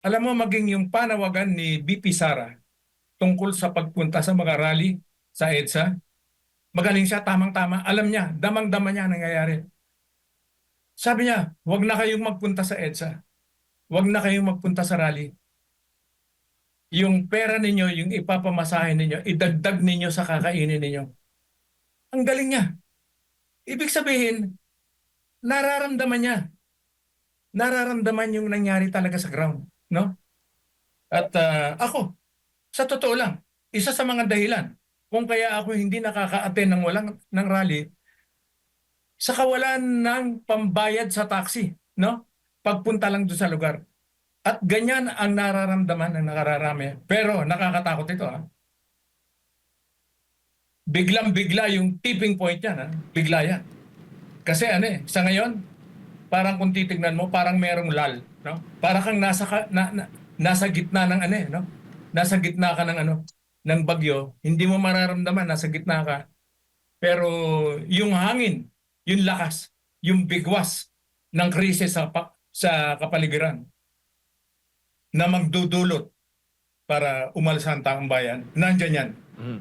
Alam mo, maging yung panawagan ni BP Sara tungkol sa pagpunta sa mga rally sa EDSA, magaling siya, tamang-tama. Alam niya, damang-dama niya ang nangyayari. Sabi niya, huwag na kayong magpunta sa EDSA. Huwag na kayong magpunta sa rally. Yung pera ninyo, yung ipapamasahin ninyo, idagdag ninyo sa kakainin ninyo. Ang galing niya. Ibig sabihin, nararamdaman niya. Nararamdaman yung nangyari talaga sa ground. No? At ako, sa totoo lang, isa sa mga dahilan kung kaya ako hindi nakaka-attend ng rally, sa kawalan ng pambayad sa taxi, no? Pagpunta lang doon sa lugar. At ganyan ang nararamdaman ng nakararami. Pero nakakatakot ito, ha? Biglang-bigla yung tipping point yan, ha? Bigla yan. Kasi sa ngayon, parang kung titignan mo, parang merong lull, no? Parang kang nasa gitna ng no? Nasa gitna ka ng ng bagyo, hindi mo mararamdaman, nasa gitna ka. Pero yung hangin, yung lakas, yung bigwas ng krisis sa kapaligiran na magdudulot para umalis ang taong bayan, nandyan yan.